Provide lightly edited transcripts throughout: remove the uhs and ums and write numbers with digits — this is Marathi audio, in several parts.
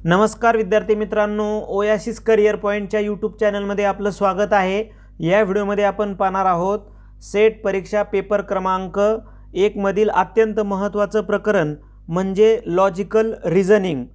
नमस्कार विद्यार्थी मित्रांनो, ओयासिस करियर पॉइंटच्या यूट्यूब चॅनलमध्ये आपलं स्वागत आहे। या व्हिडिओमध्ये आपण पाहणार आहोत सेट परीक्षा पेपर क्रमांक 1 मधील अत्यंत महत्त्वाचं प्रकरण म्हणजे लॉजिकल रिझनिंग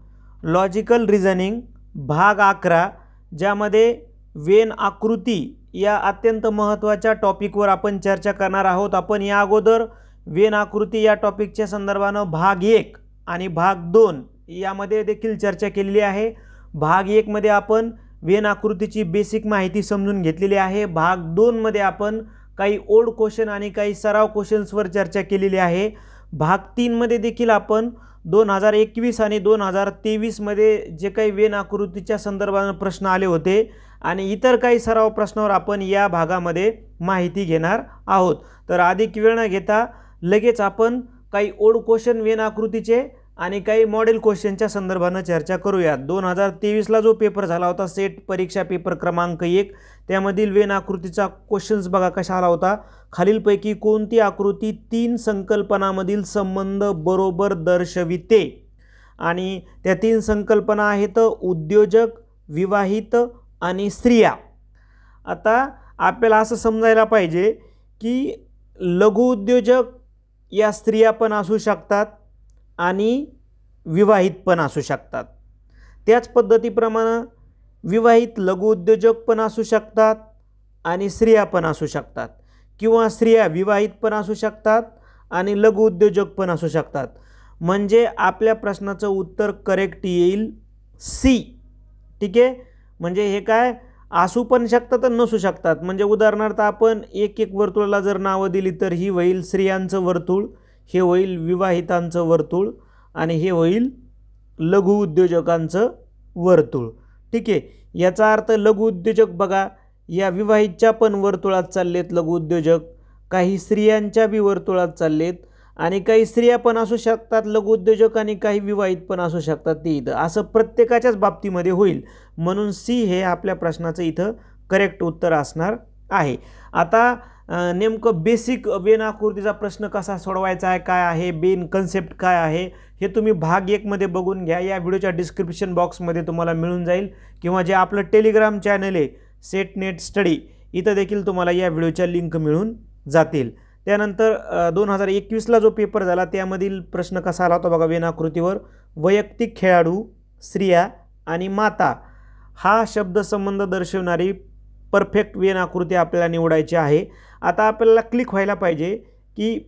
भाग 11, ज्यामध्ये वेन आकृती या अत्यंत महत्त्वाच्या टॉपिकवर आपण चर्चा करणार आहोत। आपण या अगोदर वेन आकृती या टॉपिकच्या संदर्भानं भाग 1 आणि भाग 2 यामध्ये देखील चर्चा केलेली आहे। भाग 1 मध्ये आपण वेन आकृतीची बेसिक माहिती समजून घेतलेली आहे। भाग 2 मध्ये आपण काही ओल्ड क्वेश्चन आणि काही सराव क्वेश्चन्सवर चर्चा केलेली आहे। भाग 3 मध्ये देखील आपण 2021 आणि 2023 मध्ये जे काही वेन आकृतीच्या संदर्भाने प्रश्न आले होते आणि इतर काही सराव प्रश्नावर आपण या भागामध्ये माहिती घेणार आहोत। तर अधिक वेळ न घेता लगेच आपण काही ओल्ड क्वेश्चन वेन आकृतीचे आणि काही मॉडेल क्वेश्चनच्या संदर्भाने चर्चा करूया। 2023 ला जो पेपर झाला होता सेट परीक्षा पेपर क्रमांक 1, त्यामधील वेन आकृतीचा क्वेश्चन्स बघा कसा आला होता। खालीलपैकी कोणती आकृती 3 संकल्पनांमधील संबंध बरोबर दर्शविते? आणि त्या 3 संकल्पना आहेत उद्योजक, विवाहित आणि स्त्रिया। आता आपल्याला असं समजायला पाहिजे की लघु उद्योजक या स्त्रिया पण असू शकतात आणि विवाहित पण असू शकतात। त्याच पद्धतीप्रमाणे विवाहित लघु उद्योजक पण असू शकतात आणि स्त्रिया पण असू शकतात, किंवा स्त्रिया विवाहित पण असू शकतात आणि लघु उद्योजक पण असू शकतात। म्हणजे आपल्या प्रश्नाचं उत्तर करेक्ट येईल सी। ठीक आहे, म्हणजे हे काय असू पण शकतात आणि नसू शकतात। म्हणजे उदाहरणार्थ आपण एक वर्तुळाला जर नावं दिली तर ही होईल स्त्रियांचं वर्तुळ, हे होईल विवाहितांचं वर्तुळ आणि हे होईल लघु उद्योजकांचं वर्तुळ। ठीक आहे, याचा अर्थ लघु उद्योजक बघा या विवाहितच्या पण वर्तुळात चाललेत लघु उद्योजक, काही स्त्रियांच्या बी वर्तुळात चाललेत आणि काही स्त्रिया पण असू शकतात लघु उद्योजक आणि काही विवाहित पण असू शकतात ते इथं, असं प्रत्येकाच्याच बाबतीमध्ये होईल। म्हणून सी हे आपल्या प्रश्नाचं इथं करेक्ट उत्तर असणार आहे। आता नेमकं बेसिक वेन आकृतीचा प्रश्न कसा सोडवायचा आहे, काय आहे बेन कन्सेप्ट काय आहे, हे तुम्ही भाग 1 मध्ये बघून घ्या। या व्हिडिओच्या डिस्क्रिप्शन बॉक्समध्ये तुम्हाला मिळून जाईल, किंवा जे आपलं टेलिग्राम चॅनल आहे सेट नेट स्टडी, इथं देखील तुम्हाला या व्हिडिओच्या लिंक मिळून जातील। त्यानंतर 2021 ला जो पेपर झाला त्यामधील प्रश्न कसा आला होता बघा वेन आकृतीवर, वैयक्तिक खेळाडू, स्त्रिया आणि माता हा शब्दसंबंध दर्शवणारी परफेक्ट वेन आकृती आपल्याला निवडायची आहे। आता आपल्याला क्लिक व्हायला पाहिजे की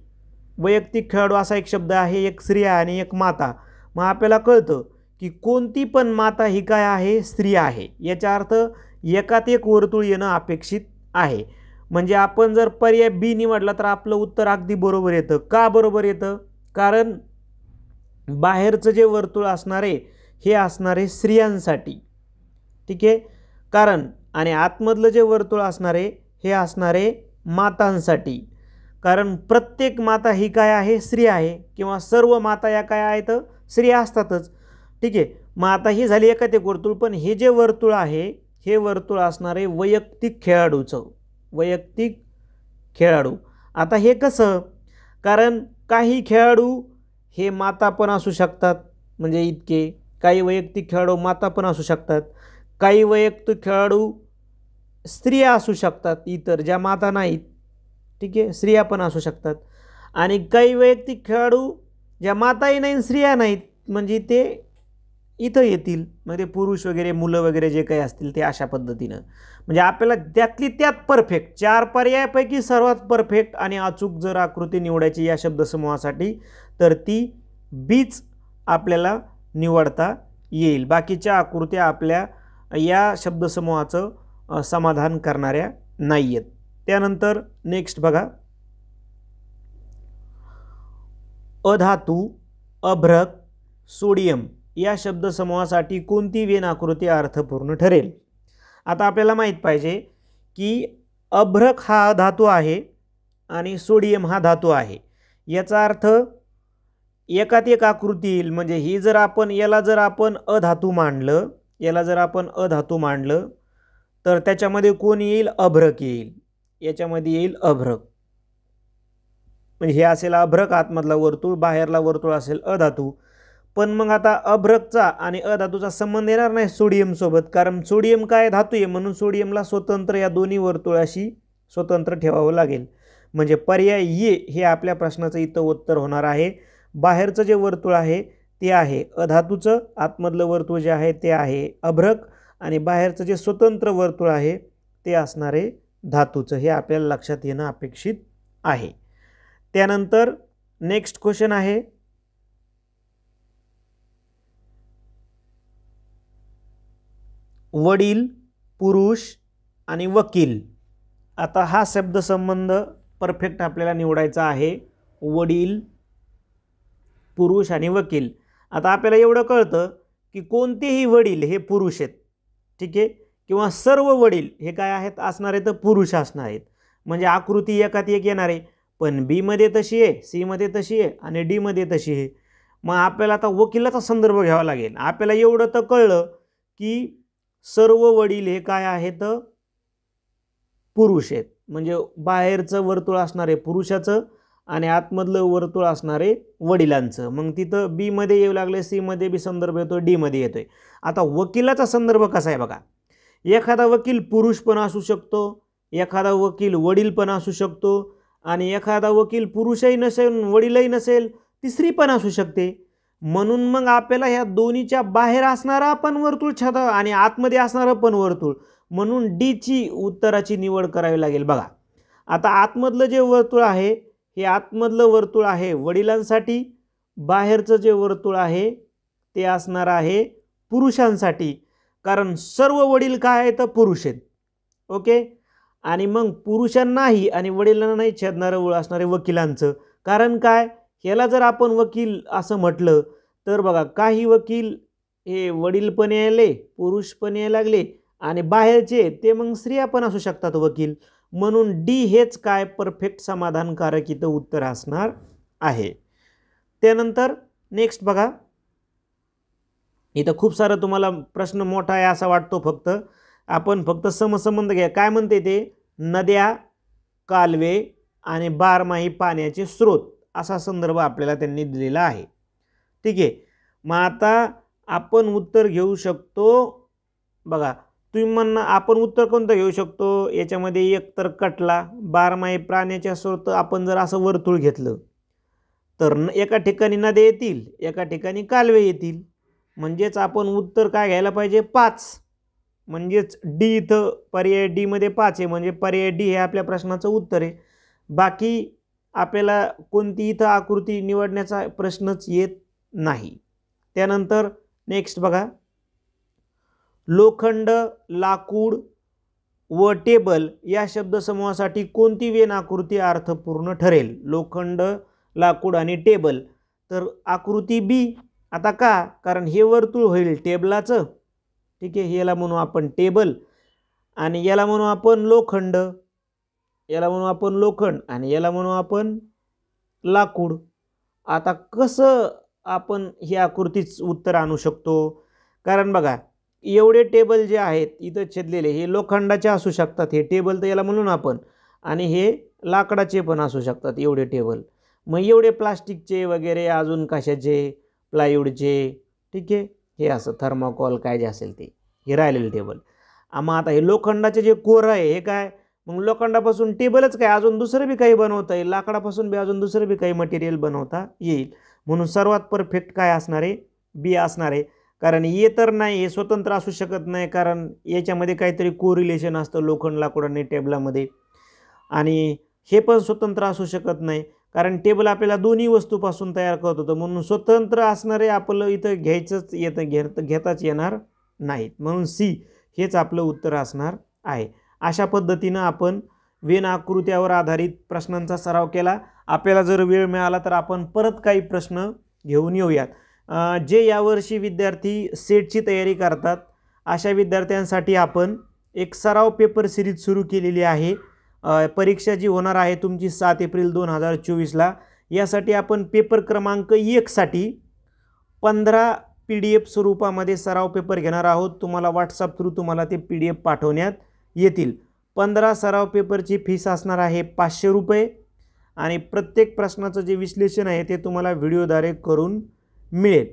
वैयक्तिक खेळाडू असा एक शब्द आहे, एक स्त्रिया आणि एक माता। मग आपल्याला कळतं की कोणती पण माता ही काय आहे, स्त्री आहे। याचा अर्थ एकात एक वर्तुळ येणं अपेक्षित आहे। म्हणजे आपण जर पर्याय बी निवडला तर आपलं उत्तर अगदी बरोबर येतं। का बरोबर येतं? कारण बाहेरचं जे वर्तुळ असणार आहे हे असणार आहे स्त्रियांसाठी, ठीक आहे, कारण आणि आतमधलं जे वर्तुळ असणार आहे हे असणार आहे मातांसाठी, कारण प्रत्येक माता ही काय आहे, स्त्री आहे, किंवा सर्व माता या काय आहेत, स्त्रिया असतातच। ठीक आहे, मग आता ही झाली एकात एक वर्तुळ, पण हे जे वर्तुळ आहे हे वर्तुळ असणार आहे वैयक्तिक खेळाडूचं, वैयक्तिक खेळाडू। आता हे कसं, कारण काही खेळाडू हे माता पण असू शकतात, म्हणजे इतके काही वैयक्तिक खेळाडू माता पण असू शकतात, काही वैयक्तिक खेळाडू स्त्रिया असू शकतात इतर ज्या माता नाहीत, ठीक आहे, स्त्रिया पण असू शकतात, आणि काही वैयक्तिक खेळाडू ज्या माताही नाही स्त्रिया नाहीत म्हणजे ते इथं येतील, म्हणजे पुरुष वगैरे मुलं वगैरे जे काही असतील ते अशा पद्धतीनं। म्हणजे आपल्याला त्यातली त्यात परफेक्ट 4 पर्यायापैकी सर्वात परफेक्ट आणि अचूक जर आकृती निवडायची या शब्दसमूहासाठी तर ती बीच आपल्याला निवडता येईल। बाकीच्या आकृत्या आपल्या या शब्दसमूहाचं समाधान करणाऱ्या नाही आहेत। त्यानंतर नेक्स्ट बघा, अधातू, अभ्रक, सोडियम या शब्दसमूहासाठी कोणती वेन आकृती अर्थपूर्ण ठरेल? आता आपल्याला माहीत पाहिजे की अभ्रक हा धातू आहे आणि सोडियम हा धातू आहे। याचा अर्थ एकात एक आकृती येईल। म्हणजे ही जर आपण याला जर आपण अधातू मांडलं, याला जर आपण अधातू मांडलं तर त्याच्यामध्ये कोण येईल, अभ्रक येईल, याच्यामध्ये येईल अभ्रक। म्हणजे हे असेल अभ्रक, आतमधला वर्तुळ, बाहेरला वर्तुळ असेल अधातू। पण मग आता अभ्रकचा आणि अधातूचा संबंध येणार नाही सोडियम सोबत, कारण सोडियम काय धातू आहे म्हणून सोडियमला स्वतंत्र या दोन्ही वर्तुळाशी स्वतंत्र ठेवावं लागेल. म्हणजे पर्याय ये हे आपल्या प्रश्नाचं इथं उत्तर होणार आहे. बाहेरचं जे वर्तुळ आहे ते आहे अधातूचं, आतमधलं वर्तुळ जे आहे ते आहे अभ्रक आणि बाहेरचं जे स्वतंत्र वर्तुळ आहे ते असणारे धातूचं. हे आपल्याला लक्षात येणं अपेक्षित आहे. त्यानंतर नेक्स्ट क्वेश्चन आहे वडील, पुरुष आणि वकील. आता हा शब्दसंबंध परफेक्ट आपल्याला निवडायचा आहे. वडील, पुरुष आणि वकील. आता आपल्याला एवढं कळतं की कोणतेही वडील हे पुरुष आहेत, ठीक आहे, किंवा सर्व वडील हे काय आहेत असणार आहेत तर पुरुष असणार आहेत. म्हणजे आकृती एकात एक येणार आहे, पण बी मध्ये तशी आहे, सी मध्ये तशी आहे आणि डी मध्ये तशी आहे. मग आपल्याला आता वकिलाचा संदर्भ घ्यावा लागेल. आपल्याला एवढं तर कळलं की सर्व वडील हे काय आहेत पुरुष आहेत, म्हणजे बाहेरचं वर्तुळ असणारे पुरुषाचं आणि आतमधलं वर्तुळ असणारे वडिलांचं. मग तिथं बी मध्ये येऊ लागले, सी मध्ये बी संदर्भ येतो, डी मध्ये येतोय. आता वकिलाचा संदर्भ कसा आहे बघा. एखादा वकील पुरुष पण असू शकतो, एखादा वकील वडील पण असू शकतो आणि एखादा वकील पुरुषही नसेल वडीलही नसेल, तिसरी पण असू शकते. म्हणून मग आपल्याला ह्या दोन्हीच्या बाहेर असणारा पण वर्तुळ छाता आणि आतमध्ये असणारं पण वर्तुळ, म्हणून डी ची उत्तराची निवड करावी लागेल. बघा आता आतमधलं जे वर्तुळ आहे हे आतमधलं वर्तुळ आहे वडिलांसाठी, बाहेरचं जे वर्तुळ आहे ते असणार आहे पुरुषांसाठी, कारण सर्व वडील काय आहेत तर पुरुष आहेत. ओके. आणि मग पुरुषांनाही आणि वडिलांना नाही छेदणारं वळ असणारे वकिलांचं. कारण काय, ह्याला जर आपण वकील असं म्हटलं तर बघा काही वकील हे वडील पण यायले, पुरुष पण यायला लागले आणि बाहेरचे ते मग स्त्रिया पण असू शकतात वकील. म्हणून डी हेच काय परफेक्ट समाधानकारक इथं उत्तर असणार आहे. त्यानंतर नेक्स्ट बघा, इथं खूप सारं तुम्हाला प्रश्न मोठा आहे असा वाटतो, आपण फक्त समसंबंध घ्या. काय म्हणते ते, नद्या, कालवे आणि बारमाही पाण्याचे स्रोत असा संदर्भ आपल्याला त्यांनी दिलेला आहे. ठीक आहे. मग आता आपण उत्तर घेऊ शकतो. बघा तुम्ही म्हणणं आपण उत्तर कोणतं घेऊ शकतो, याच्यामध्ये एक तर कटला, बारमाही पाण्याच्या स्रोत. आपण जर असं वर्तुळ घेतलं तर एका ठिकाणी नद्या येतील, एका ठिकाणी कालवे येतील. म्हणजेच आपण उत्तर काय घ्यायला पाहिजे, 5. म्हणजेच डी इथं पर्याय डी मध्ये 5 आहे, म्हणजे पर्याय डी हे आपल्या प्रश्नाचं उत्तर आहे. बाकी आपल्याला कोणती इथं आकृती निवडण्याचा प्रश्नच येत नाही. त्यानंतर नेक्स्ट बघा, लोखंड, लाकूड व टेबल या शब्दसमूहासाठी कोणती वेन आकृती अर्थपूर्ण ठरेल. लोखंड, लाकूड आणि टेबल, तर आकृती बी. आता का, कारण हे वर्तुळ होईल टेबलाचं, ठीक आहे, याला म्हणू आपण टेबल आणि याला म्हणू आपण लोखंड, याला म्हणू आपण लोखंड आणि याला म्हणू आपण लाकूड. आता कसं आपण ही आकृतीच उत्तर आणू शकतो, कारण बघा एवढे टेबल जे आहेत इथं छेदलेले हे लोखंडाचे असू शकतात, हे टेबल तर याला म्हणून आपण, आणि हे लाकडाचे पण असू शकतात एवढे टेबल. मग एवढे प्लास्टिकचे वगैरे अजून कशाचे, प्लायवूडचे, ठीक आहे, हे असं थर्माकॉल काय जे असेल ते, हे राहिलेले टेबल. मग आता हे लोखंडाचे जे कोर आहे हे काय, मग लोखंडापासून टेबलच काय, अजून दुसरं बी काही बनवता येईल, लाकडापासून बी अजून दुसरं बी काही मटेरियल बनवता येईल. म्हणून सर्वात परफेक्ट काय असणार आहे, बी असणार आहे. कारण ये तर नाही, हे स्वतंत्र असू शकत नाही, कारण याच्यामध्ये काहीतरी कोरिलेशन असतं लोखंड, लाकूड आणि टेबलामध्ये. आणि हे पण स्वतंत्र असू शकत नाही, कारण टेबल आपल्याला दोन्ही वस्तूपासून तयार करत होतं. म्हणून स्वतंत्र असणारे आपलं इथं घ्यायचंच घेताच येणार नाहीत. म्हणून सी हेच आपलं उत्तर असणार आहे. अशा पद्धतीनं आपण वेन आकृत्यावर आधारित प्रश्नांचा सराव केला. आपल्याला जर वेळ मिळाला तर आपण परत काही प्रश्न घेऊन येऊयात. जे यावर्षी विद्यार्थी सेटची तयारी करतात अशा विद्यार्थ्यांसाठी आपण एक सराव पेपर सिरीज सुरू केलेली आहे. परीक्षा जी होणार आहे तुमची 7 एप्रिल 2024ला, यासाठी आपण पेपर क्रमांक 1 साठी 15 PDF स्वरूपामध्ये सराव पेपर घेणार आहोत. तुम्हाला व्हॉट्सअप थ्रू तुम्हाला ते PDF पाठवण्यात येतील. 15 सराव पेपरची फीस असणार आहे 500 रुपये आणि प्रत्येक प्रश्नाचं जे विश्लेषण आहे ते तुम्हाला व्हिडिओद्वारे करून मिळेल.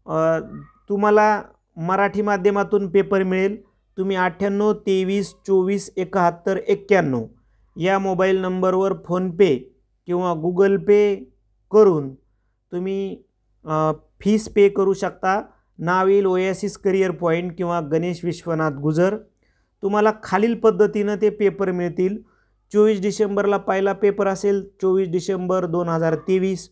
तुम्हाला मराठी माध्यमातून पेपर मिळेल. तुम्ही 98 23 24 71 91 या मोबाईल नंबरवर फोनपे किंवा गुगल पे करून तुम्ही फीस पे करू शकता. नाव येईल ओएसिस करिअर पॉईंट किंवा गणेश विश्वनाथ गुजर. तुम्हाला खालील पद्धतीनं ते पेपर मिळतील. 24 डिसेंबरला पहिला पेपर असेल 24 डिसेंबर 2023.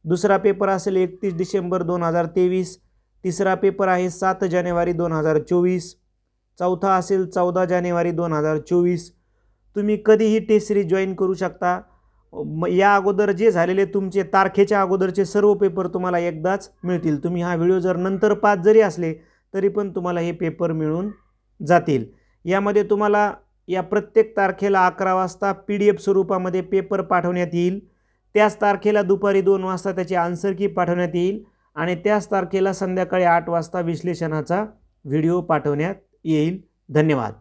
दुसरा पेपर असेल 31 डिसेंबर 2023. तिसरा पेपर आहे 7 जानेवारी 2024. चौथा असेल 14 जानेवारी 2024. तुम्ही कधीही टेस्ट सिरीज जॉईन करू शकता. या अगोदर जे झालेले तुमचे तारखेच्या अगोदरचे सर्व पेपर तुम्हाला एकदाच मिळतील. तुम्ही हा व्हिडिओ जर नंतर 5 जरी असले तरी पण तुम्हाला हे पेपर मिळून जातील. यामध्ये तुम्हाला या प्रत्येक तारखेला 11 वाजता PDF स्वरूपामध्ये पेपर पाठवण्यात येईल. त्याच तारखेला दुपारी 2 वाजता त्याची आन्सर की पाठवण्यात येईल आणि त्याच तारखेला संध्याकाळी 8 वाजता विश्लेषणाचा व्हिडिओ पाठवण्यात येईल. धन्यवाद.